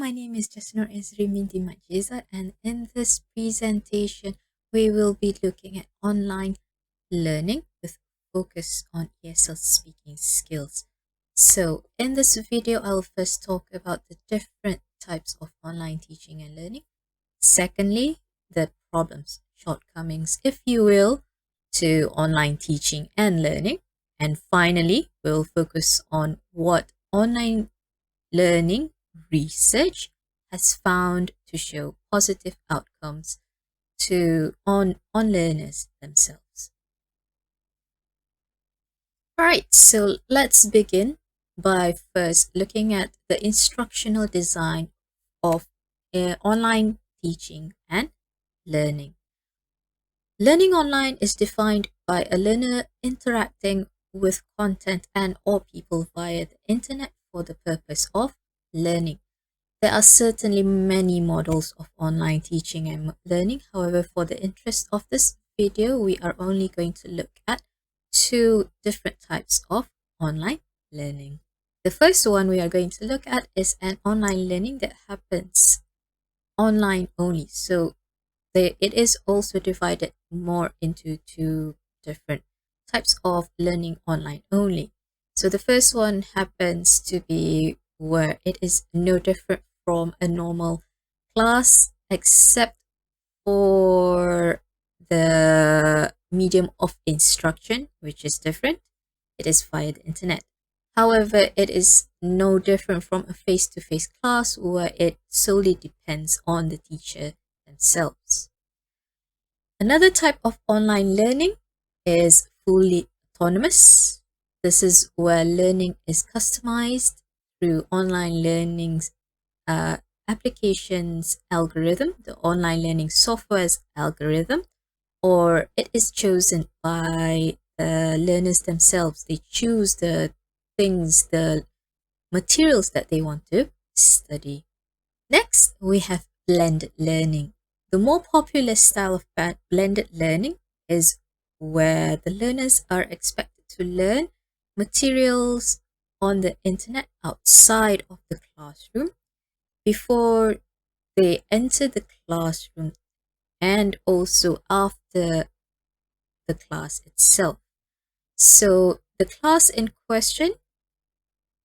my name is Jasnur Ezri Binti Majiza, and in this presentation, we will be looking at online learning with focus on ESL speaking skills. So, in this video, I'll first talk about the different types of online teaching and learning. Secondly, the problems, shortcomings, if you will, to online teaching and learning. And finally, we'll focus on what online learning research has found to show positive outcomes on learners themselves. All right, so let's begin by first looking at the instructional design of online teaching and learning. Learning online is defined by a learner interacting with content and or people via the internet for the purpose of learning. There are certainly many models of online teaching and learning. However, for the interest of this video, we are only going to look at two different types of online learning. The first one we are going to look at is an online learning that happens online only. So it is also divided more into two different types of learning online only. So the first one happens to be where it is no different from a normal class except for the medium of instruction, which is different. It is via the internet. However, it is no different from a face-to-face class where it solely depends on the teacher themselves. Another type of online learning is fully autonomous. This is where learning is customized through online learning's applications algorithm, the online learning software's algorithm, or it is chosen by the learners themselves. They choose the materials that they want to study. Next, we have blended learning. The more popular style of blended learning is where the learners are expected to learn materials on the internet outside of the classroom before they enter the classroom and also after the class itself. So the class in question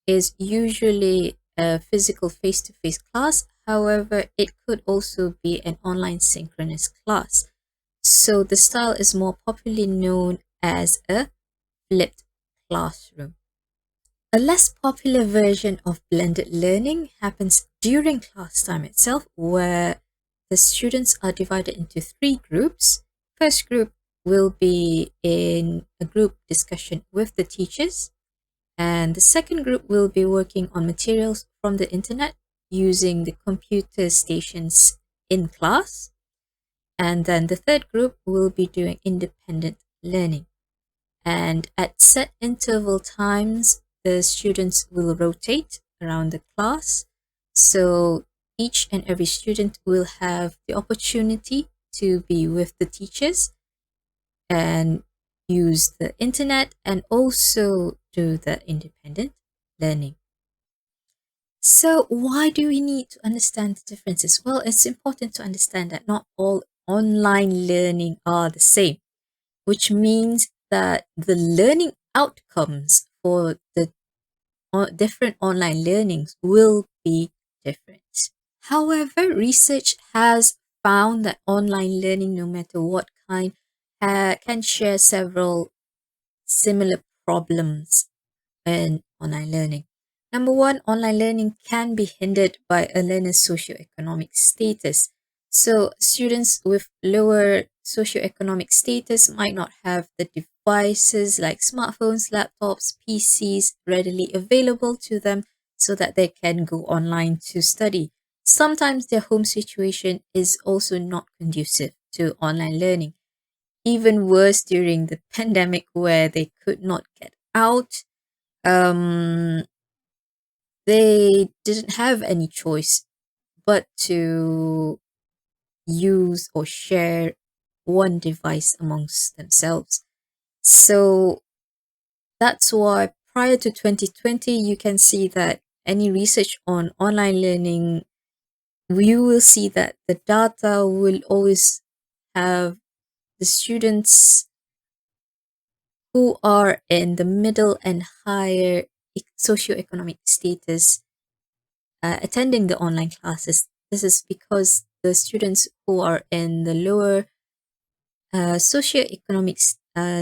is usually a physical face-to-face class. However, it could also be an online synchronous class. So the style is more popularly known as a flipped classroom. A less popular version of blended learning happens during class time itself, where the students are divided into three groups. First group will be in a group discussion with the teachers, and the second group will be working on materials from the internet using the computer stations in class. And then the third group will be doing independent learning. And at set interval times, the students will rotate around the class. So each and every student will have the opportunity to be with the teachers and use the internet and also do the independent learning. So why do we need to understand the differences? Well, it's important to understand that not all online learning are the same, which means that the learning outcomes for the different online learnings will be different. However, research has found that online learning, no matter what kind, can share several similar problems in online learning. Number one, online learning can be hindered by a learner's socioeconomic status. So students with lower socioeconomic status might not have the devices like smartphones, laptops, PCs readily available to them so that they can go online to study. Sometimes their home situation is also not conducive to online learning. Even worse during the pandemic where they could not get out. They didn't have any choice but to use or share one device amongst themselves. So that's why prior to 2020, you can see that any research on online learning you will see that the data will always have the students who are in the middle and higher socioeconomic status attending the online classes. This is because the students who are in the lower socioeconomic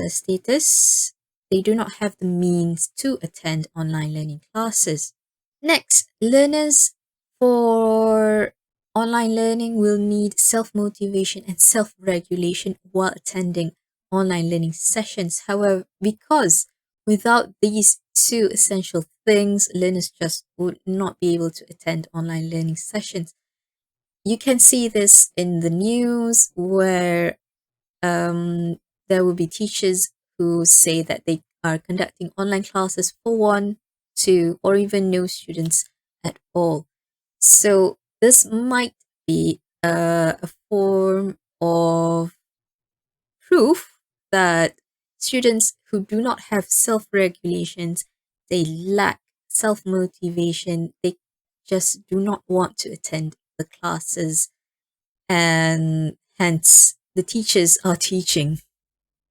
status, they do not have the means to attend online learning classes. Next, learners for online learning will need self-motivation and self-regulation while attending online learning sessions. However, because without these two essential things, learners just would not be able to attend online learning sessions. You can see this in the news where there will be teachers who say that they are conducting online classes for one, two, or even no students at all. So this might be a form of proof that students who do not have self-regulations, they lack self-motivation, they just do not want to attend the classes, and hence the teachers are teaching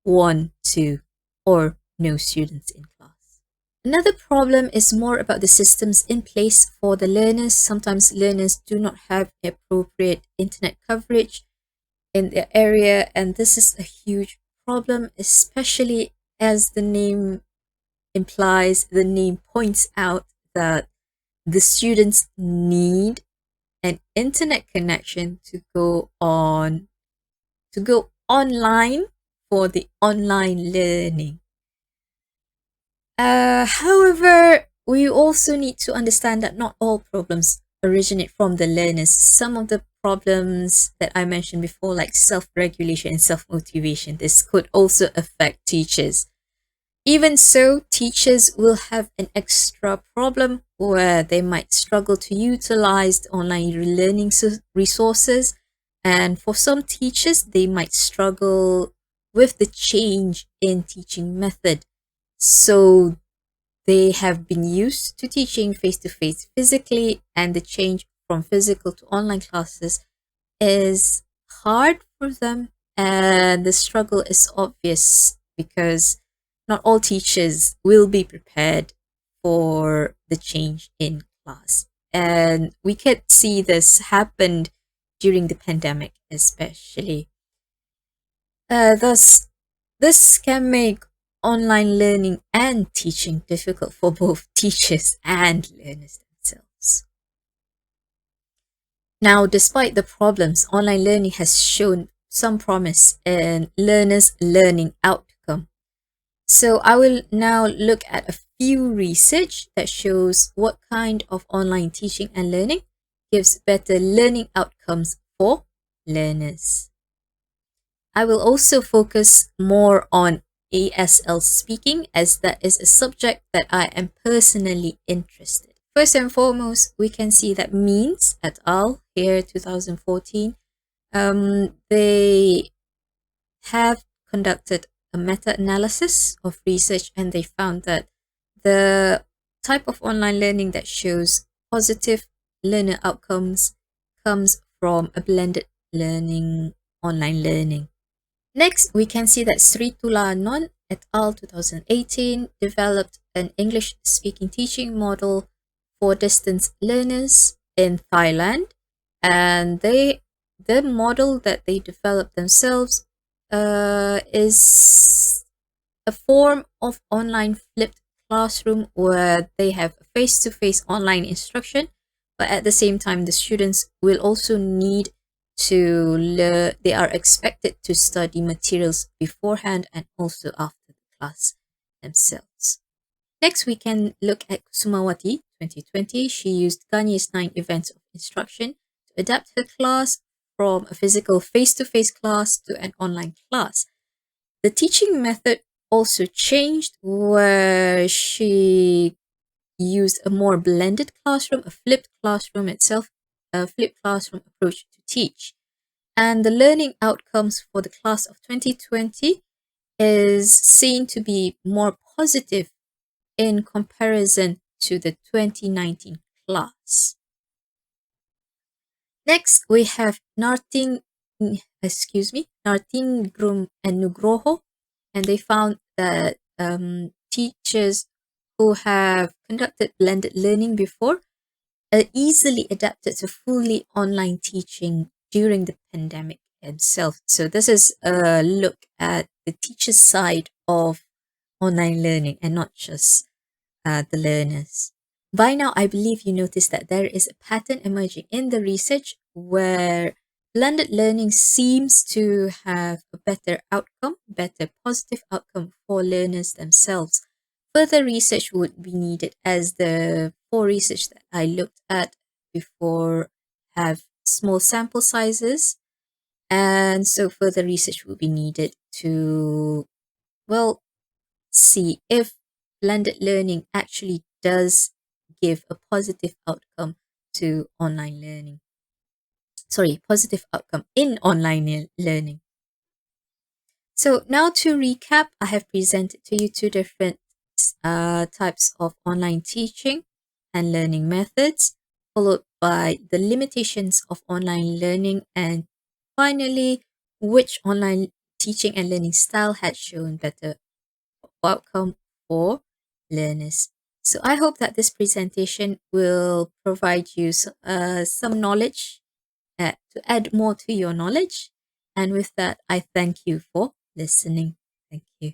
one, two, or no students in class. Another problem is more about the systems in place for the learners. Sometimes learners do not have appropriate internet coverage in their area, and this is a huge problem, especially as the name implies, the name points out that the students need an internet connection to go online for the online learning. However, we also need to understand that not all problems originate from the learners. Some of the problems that I mentioned before, like self-regulation and self-motivation, this could also affect teachers. Even so, teachers will have an extra problem where they might struggle to utilize the online learning resources. And for some teachers, they might struggle with the change in teaching method. So they have been used to teaching face to face physically, and the change from physical to online classes is hard for them. And the struggle is obvious because not all teachers will be prepared for the change in class. And we could see this happened during the pandemic, especially. Thus, this can make online learning and teaching difficult for both teachers and learners themselves. Now, despite the problems, online learning has shown some promise in learners' learning outcome. So I will now look at a few research that shows what kind of online teaching and learning gives better learning outcomes for learners. I will also focus more on ASL speaking, as that is a subject that I am personally interested. First and foremost, we can see that Means et al. Here 2014, they have conducted a meta-analysis of research, and they found that the type of online learning that shows positive learner outcomes comes from a blended learning online learning. Next, we can see that Sri Tulanon et al. 2018 developed an English-speaking teaching model for distance learners in Thailand, and the model that they developed themselves is a form of online flipped classroom where they have face-to-face online instruction, but at the same time, the students will also need to learn. They are expected to study materials beforehand and also after the class themselves. Next, we can look at Kusumawati 2020. She used Ganye's 9 events of instruction to adapt her class from a physical face-to-face class to an online class. The teaching method also changed, where she used a more blended classroom, a flipped classroom itself, a flipped classroom approach to teach. And the learning outcomes for the class of 2020 is seen to be more positive in comparison to the 2019 class. Next, we have Nartingrum and Nugroho, and they found that teachers who have conducted blended learning before easily adapted to fully online teaching during the pandemic itself. So this is a look at the teacher's side of online learning and not just the learners. By now, I believe you noticed that there is a pattern emerging in the research where blended learning seems to have a better outcome, better positive outcome for learners themselves. Further research would be needed as the four research that I looked at before have small sample sizes. And so further research will be needed to, well, see if blended learning actually does give a positive outcome to online learning. Sorry, positive outcome in online learning. So now to recap, I have presented to you two different types of online teaching and learning methods, followed by the limitations of online learning, and finally, which online teaching and learning style had shown better outcome for learners. So I hope that this presentation will provide you some knowledge to add more to your knowledge. And with that, I thank you for listening. Thank you.